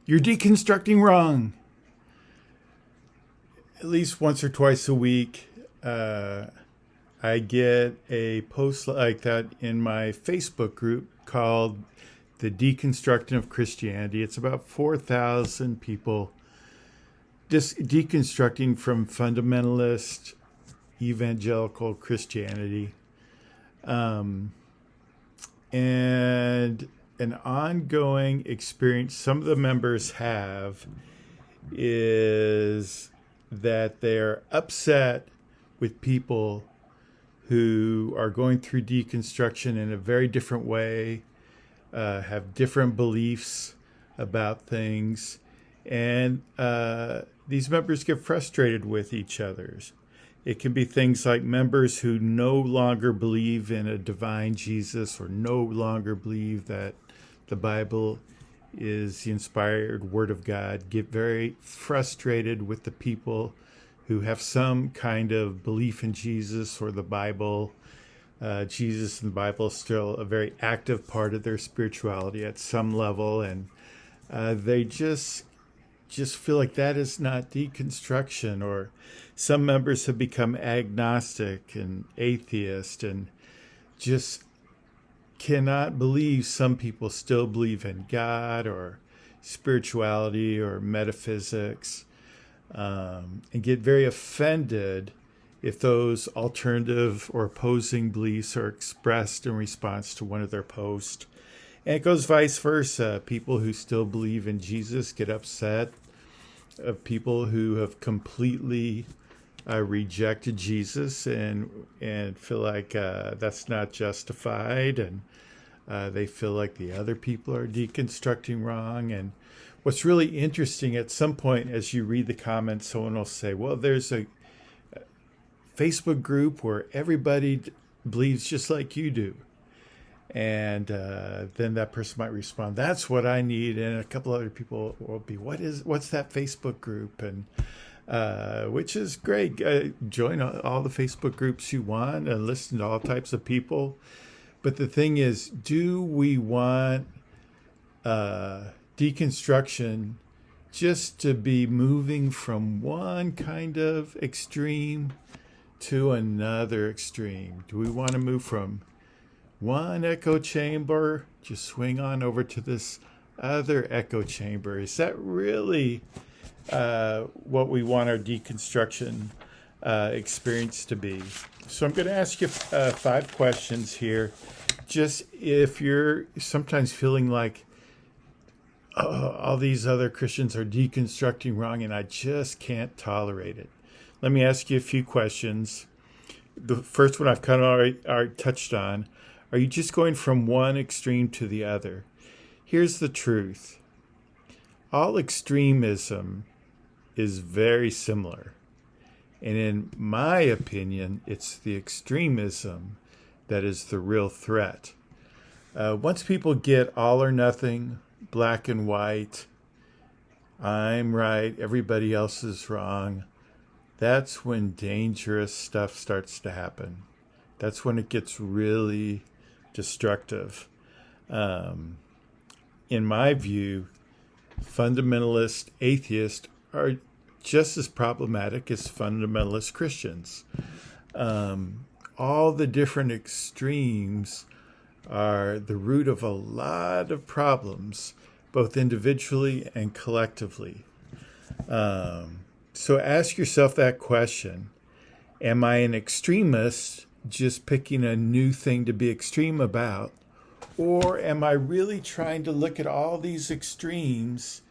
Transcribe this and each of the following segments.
You're deconstructing wrong. At least once or twice a week, I get a post like that in my Facebook group called the Deconstructing of Christianity. It's about 4,000 people just deconstructing from fundamentalist evangelical Christianity. And an ongoing experience some of the members have is that they're upset with people who are going through deconstruction in a very different way, have different beliefs about things, and these members get frustrated with each other. It can be things like members who no longer believe in a divine Jesus or no longer believe that the Bible is the inspired Word of God, get very frustrated with the people who have some kind of belief in Jesus or the Bible. Jesus and the Bible is still a very active part of their spirituality at some level, and they just feel like that is not deconstruction. Or some members have become agnostic and atheist and just cannot believe some people still believe in God or spirituality or metaphysics, and get very offended if those alternative or opposing beliefs are expressed in response to one of their posts. And it goes vice versa. People who still believe in Jesus get upset of people who have completely rejected Jesus and feel like that's not justified, and they feel like the other people are deconstructing wrong. And what's really interesting, at some point as you read the comments, someone will say, well, there's a Facebook group where everybody believes just like you do. And then that person might respond, that's what I need. And a couple other people will be, what's that Facebook group? And which is great. Join all the Facebook groups you want and listen to all types of people. But the thing is, do we want deconstruction just to be moving from one kind of extreme to another extreme? Do we want to move from one echo chamber, just swing on over to this other echo chamber? Is that really what we want our deconstruction experience to be? So I'm going to ask you 5 questions here. Just if you're sometimes feeling like all these other Christians are deconstructing wrong and I just can't tolerate it. Let me ask you a few questions. The first one I've kind of already touched on. Are you just going from one extreme to the other? Here's the truth. All extremism is very similar. And in my opinion, it's the extremism that is the real threat. Once people get all or nothing, black and white, I'm right, everybody else is wrong, that's when dangerous stuff starts to happen. That's when it gets really destructive. In my view, fundamentalist atheists are just as problematic as fundamentalist Christians. All the different extremes are the root of a lot of problems, both individually and collectively. So ask yourself that question. Am I an extremist just picking a new thing to be extreme about? Or am I really trying to look at all these extremes,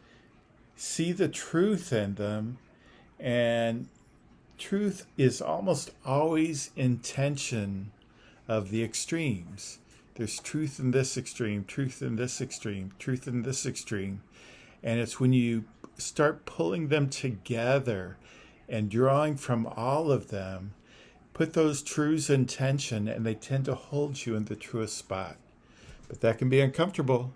see the truth in them, and truth is almost always in tension of the extremes. There's truth in this extreme, truth in this extreme, truth in this extreme. And it's when you start pulling them together and drawing from all of them, put those truths in tension, and they tend to hold you in the truest spot. But that can be uncomfortable.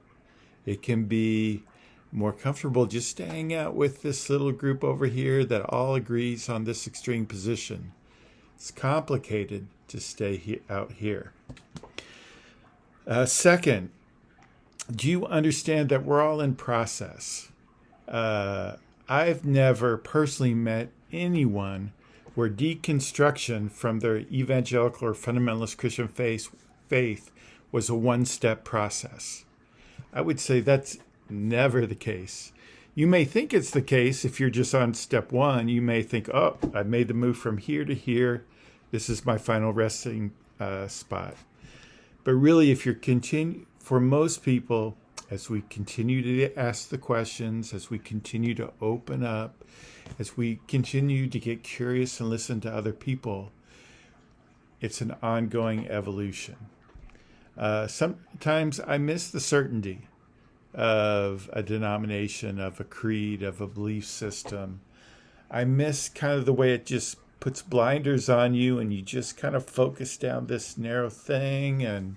It can be more comfortable just staying out with this little group over here that all agrees on this extreme position. It's complicated to stay out here. Second, do you understand that we're all in process? I've never personally met anyone where deconstruction from their evangelical or fundamentalist Christian faith was a one-step process. I would say that's never the case. You may think it's the case if you're just on step one. You may think, oh, I've made the move from here to here. This is my final resting spot. But really, if you're for most people, as we continue to ask the questions, as we continue to open up, as we continue to get curious and listen to other people, it's an ongoing evolution. Sometimes I miss the certainty of a denomination, of a creed, of a belief system. I miss kind of the way it just puts blinders on you and you just kind of focus down this narrow thing. And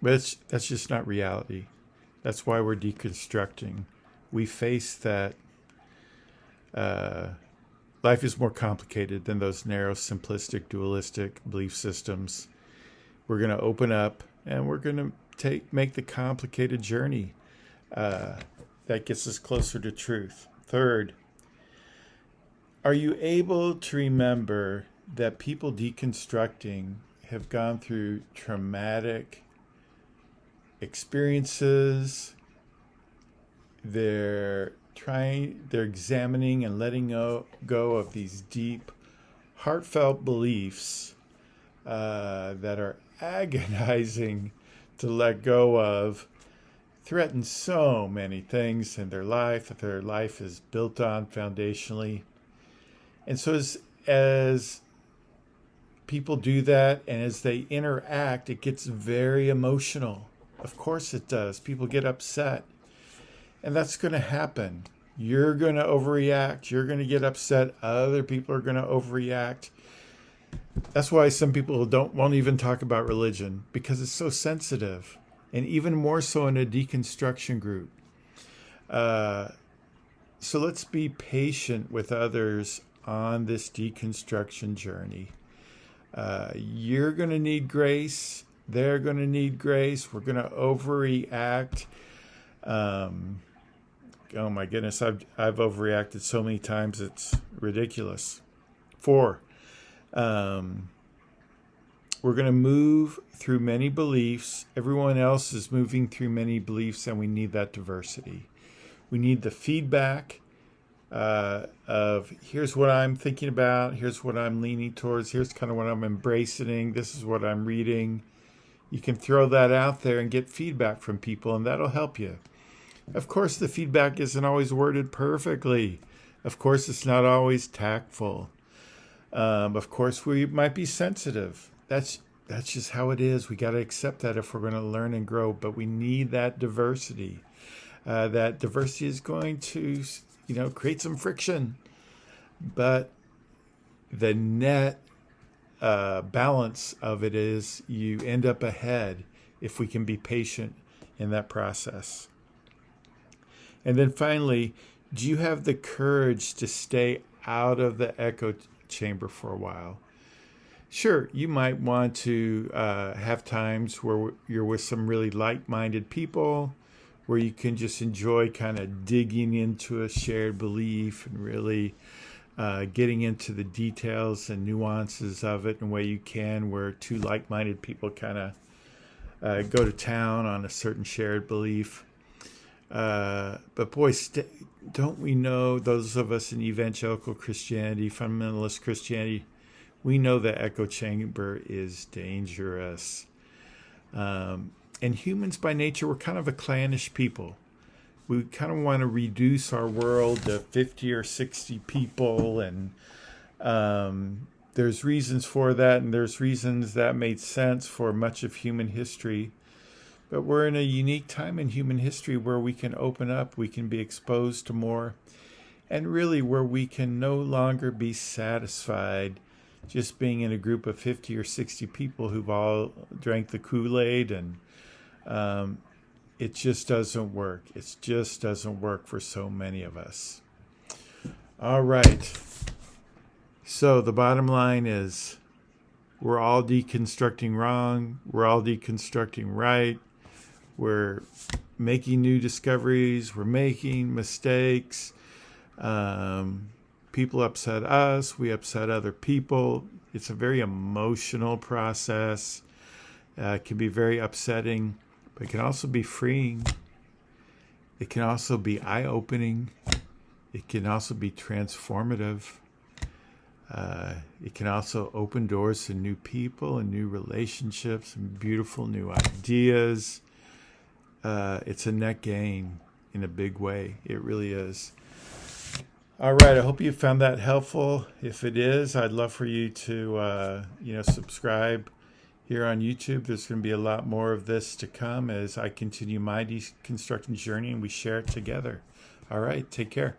but that's just not reality. That's why we're deconstructing. We face that life is more complicated than those narrow, simplistic, dualistic belief systems. We're going to open up and we're going to make the complicated journey that gets us closer to truth. Third, are you able to remember that people deconstructing have gone through traumatic experiences? They're examining and letting go of these deep, heartfelt beliefs that are agonizing to let go of, threaten so many things in their life that their life is built on foundationally. And so as people do that and as they interact, it gets very emotional. Of course it does. People get upset. And that's going to happen. You're going to overreact. You're going to get upset. Other people are going to overreact. That's why some people won't even talk about religion, because it's so sensitive, and even more so in a deconstruction group. So let's be patient with others on this deconstruction journey. You're going to need grace. They're going to need grace. We're going to overreact. Oh my goodness, I've overreacted so many times, it's ridiculous. 4, we're going to move through many beliefs. Everyone else is moving through many beliefs, and we need that diversity. We need the feedback of here's what I'm thinking about, here's what I'm leaning towards, here's kind of what I'm embracing, this is what I'm reading. You can throw that out there and get feedback from people, and that'll help you. Of course, the feedback isn't always worded perfectly. Of course, it's not always tactful. Of course, we might be sensitive. That's just how it is. We got to accept that if we're going to learn and grow. But we need that diversity. That diversity is going to, create some friction. But the net balance of it is you end up ahead if we can be patient in that process. And then finally, do you have the courage to stay out of the echo chamber for a while? Sure, you might want to have times where you're with some really like-minded people, where you can just enjoy kind of digging into a shared belief and really getting into the details and nuances of it in a way you can, where two like-minded people kind of go to town on a certain shared belief. But boy, don't we know, those of us in evangelical Christianity, fundamentalist Christianity, we know the echo chamber is dangerous. And humans by nature, we're kind of a clannish people. We kind of want to reduce our world to 50 or 60 people, and there's reasons for that, and there's reasons that made sense for much of human history. But we're in a unique time in human history where we can open up, we can be exposed to more, and really where we can no longer be satisfied just being in a group of 50 or 60 people who've all drank the Kool-Aid, and it just doesn't work. It just doesn't work for so many of us. All right. So the bottom line is we're all deconstructing wrong. We're all deconstructing right. We're making new discoveries. We're making mistakes. People upset us. We upset other people. It's a very emotional process. It can be very upsetting, but it can also be freeing. It can also be eye-opening. It can also be transformative. It can also open doors to new people and new relationships and beautiful new ideas. It's a net gain in a big way. It really is. All right. I hope you found that helpful. If it is, I'd love for you to, subscribe here on YouTube. There's going to be a lot more of this to come as I continue my deconstructing journey and we share it together. All right. Take care.